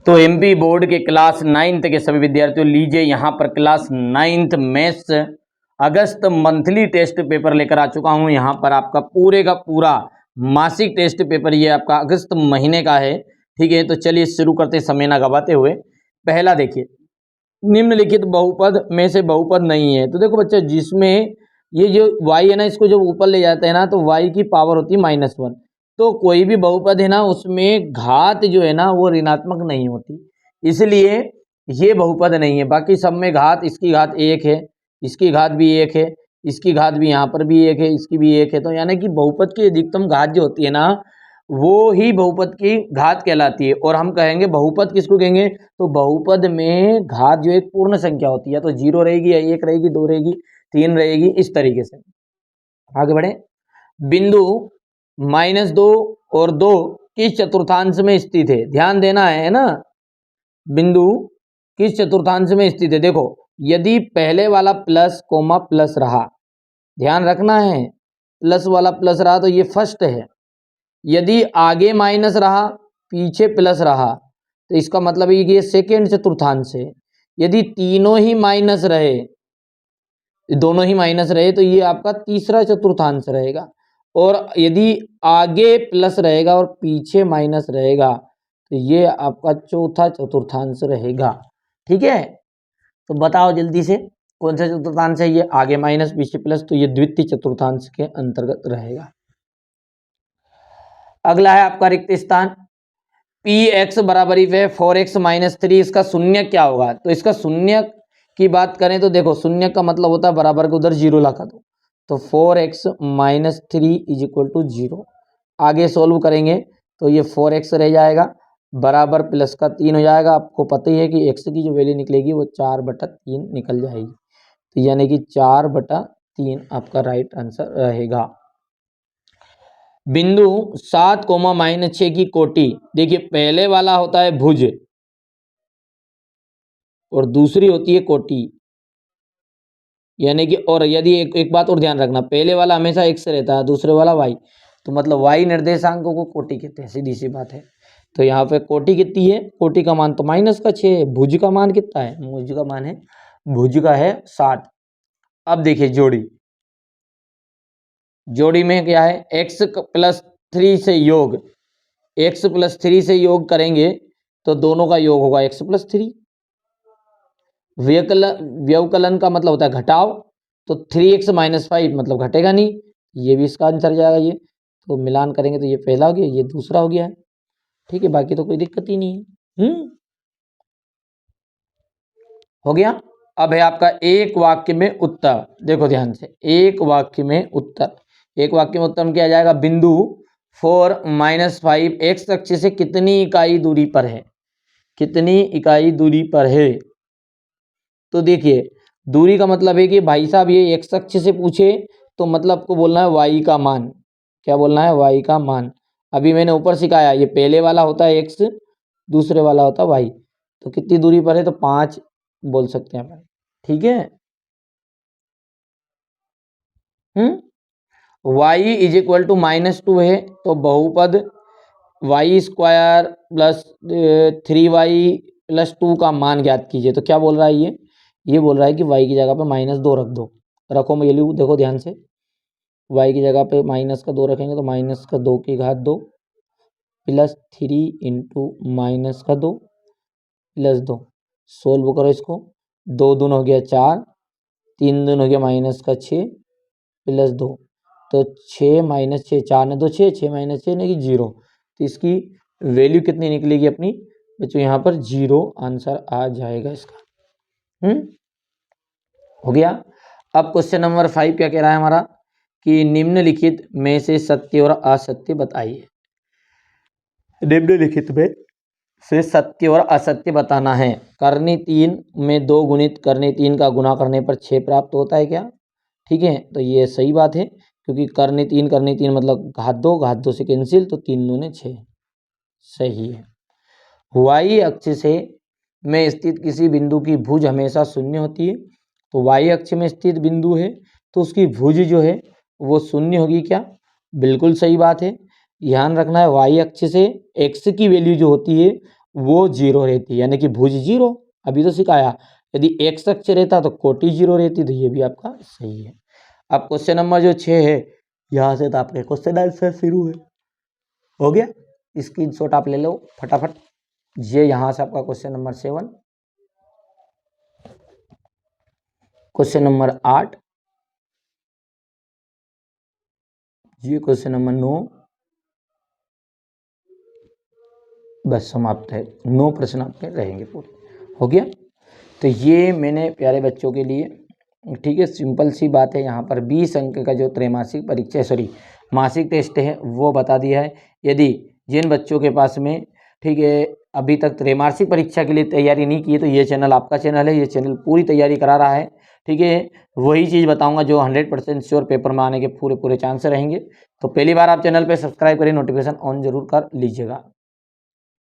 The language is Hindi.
तो एमपी बोर्ड के क्लास 9th के सभी विद्यार्थियों, लीजिए यहाँ पर क्लास 9th मैथ्स अगस्त मंथली टेस्ट पेपर लेकर आ चुका हूँ। यहाँ पर आपका पूरे का पूरा मासिक टेस्ट पेपर ये आपका अगस्त महीने का है। ठीक है, तो चलिए शुरू करते समय ना गवाते हुए। पहला देखिए, निम्नलिखित बहुपद में से बहुपद नहीं है। तो देखो बच्चा, जिसमें ये जो y है ना, इसको जब ऊपर ले जाते हैं ना तो y की पावर होती है -1। तो कोई भी बहुपद है ना, उसमें घात जो है ना वो ऋणात्मक नहीं होती, इसलिए ये बहुपद नहीं है। बाकी सब में घात, इसकी घात 1 है, इसकी घात भी 1 है, इसकी घात भी यहाँ पर भी 1 है, इसकी भी 1 है। तो यानी कि बहुपद की अधिकतम घात जो होती है ना, वो ही बहुपद की घात कहलाती है। और हम कहेंगे बहुपद किसको कहेंगे, तो बहुपद में घात जो एक पूर्ण संख्या होती है, तो 0 रहेगी या 1 रहेगी, 2 रहेगी, 3 रहेगी, इस तरीके से। आगे बढ़े। बिंदु -2 और 2 किस चतुर्थांश में स्थित है, ध्यान देना है ना। बिंदु किस चतुर्थांश में स्थित है, देखो यदि पहले वाला प्लस कोमा प्लस रहा, ध्यान रखना है, प्लस वाला प्लस रहा तो ये फर्स्ट है। यदि आगे माइनस रहा, पीछे प्लस रहा, तो इसका मतलब है कि ये सेकेंड चतुर्थांश है। यदि तीनों ही माइनस रहे, दोनों ही माइनस रहे, तो ये आपका तीसरा चतुर्थांश रहेगा। और यदि आगे प्लस रहेगा और पीछे माइनस रहेगा, तो ये आपका चौथा चतुर्थांश रहेगा। ठीक है, तो बताओ जल्दी से कौन सा चतुर्थांश है ये, आगे माइनस पीछे प्लस, तो ये द्वितीय चतुर्थांश के अंतर्गत रहेगा। अगला है आपका रिक्त स्थान। px बराबरी है 4x - 3, इसका शून्य क्या होगा, तो इसका शून्य की बात करें तो देखो, शून्य का मतलब होता है बराबर को उधर 0 लगा दो, तो 4x - 3 = 0। आगे सोल्व करेंगे तो ये 4x रह जाएगा, बराबर प्लस का 3 हो जाएगा। आपको पता ही है कि x की जो वैल्यू निकलेगी वो 4/3 निकल जाएगी, तो यानी कि 4/3 आपका राइट आंसर रहेगा। बिंदु 7, -6 की कोटि, देखिए पहले वाला होता है भुज और दूसरी होती है कोटि, यानी कि, और यदि एक बात और ध्यान रखना, पहले वाला हमेशा x रहता है, दूसरे वाला y, तो मतलब y निर्देशांकों को कोटि कहते हैं, सीधी सी बात है। तो यहाँ पे कोटि कितनी है, कोटि का मान तो -6 है, भुज का मान कितना है, भुज का मान है, भुज का है 7। अब देखिए जोड़ी, जोड़ी में क्या है, x+3 से योग, x+3 से योग करेंगे तो दोनों का योग होगा x+3। व्यवकलन का मतलब होता है घटाव, तो 3x - 5 मतलब घटेगा नहीं, ये भी इसका आंसर जाएगा ये। तो मिलान करेंगे तो ये पहला हो गया, ये दूसरा हो गया है। ठीक है, बाकी तो कोई दिक्कत ही नहीं है। हो गया। अब है आपका एक वाक्य में उत्तर, देखो ध्यान से, एक वाक्य में उत्तर। एक वाक्य में उत्तर में क्या आ जाएगा, बिंदु 4 - 5 x अक्ष से कितनी इकाई दूरी पर है, कितनी इकाई दूरी पर है। तो देखिए, दूरी का मतलब है कि भाई साहब ये x अक्ष से पूछे तो मतलब आपको बोलना है y का मान, क्या बोलना है, y का मान। अभी मैंने ऊपर सिखाया, ये पहले वाला होता है x, दूसरे वाला होता है y, तो कितनी दूरी पर है, तो 5 बोल सकते हैं अपन। ठीक है, y = -2 है, तो बहुपद y² + 3y + 2 का मान ज्ञात कीजिए। तो क्या बोल रहा है ये बोल रहा है कि y की जगह पे -2 रख दो, रखो वैल्यू, देखो ध्यान से, y की जगह पे -2 रखेंगे तो -2 की घात 2 + 3 × -2 + 2, सोल्व करो इसको, 2 दूनी हो गया 4, 3 दूनी हो गया -6 + 2, तो 6 - 6, 4 ने 2 6, 6 - 6 यानी कि 0। तो इसकी वैल्यू कितनी निकलेगी अपनी बच्चों, यहाँ पर 0 आंसर आ जाएगा इसका। हो गया। अब क्वेश्चन नंबर 5 क्या कह रहा है हमारा, कि निम्नलिखित में से सत्य और असत्य बताइए। निम्नलिखित में से सत्य और असत्य बताना है। करनी 3 में 2 गुणित करनी 3 का गुणा करने पर 6 प्राप्त होता है क्या, ठीक है, तो ये सही बात है, क्योंकि करनी 3 मतलब घात 2 से कैंसिल, तो 3 दूने 6, सही है। y अक्ष से में स्थित किसी बिंदु की भुज हमेशा शून्य होती है, तो y अक्ष में स्थित बिंदु है तो उसकी भुज जो है वो शून्य होगी क्या, बिल्कुल सही बात है। ध्यान रखना है, y अक्ष से x की वैल्यू जो होती है वो जीरो रहती है, यानी कि भुज जीरो। अभी तो सिखाया, यदि एक्स अक्ष रहता तो कोटि जीरो रहती, तो ये भी आपका सही है। अब क्वेश्चन नंबर जो 6 है, यहाँ से तो आपके क्वेश्चन आंसर शुरू है। हो गया, स्क्रीनशॉट आप ले लो फटाफट। ये यहाँ से आपका क्वेश्चन नंबर 7, क्वेश्चन नंबर 8, ये क्वेश्चन नंबर 9, बस समाप्त है। 9 प्रश्न आपके रहेंगे पूरे। हो गया, तो ये मैंने प्यारे बच्चों के लिए, ठीक है, सिंपल सी बात है। यहाँ पर 20 अंक का जो त्रैमासिक परीक्षा मासिक टेस्ट है वो बता दिया है। यदि जिन बच्चों के पास में, ठीक है, अभी तक त्रैमासिक परीक्षा के लिए तैयारी नहीं की है, तो ये चैनल आपका चैनल है। ये चैनल पूरी तैयारी करा रहा है, ठीक है। वही चीज़ बताऊंगा जो 100% श्योर पेपर में आने के पूरे चांस रहेंगे। तो पहली बार आप चैनल पे सब्सक्राइब करें, नोटिफिकेशन ऑन जरूर कर लीजिएगा।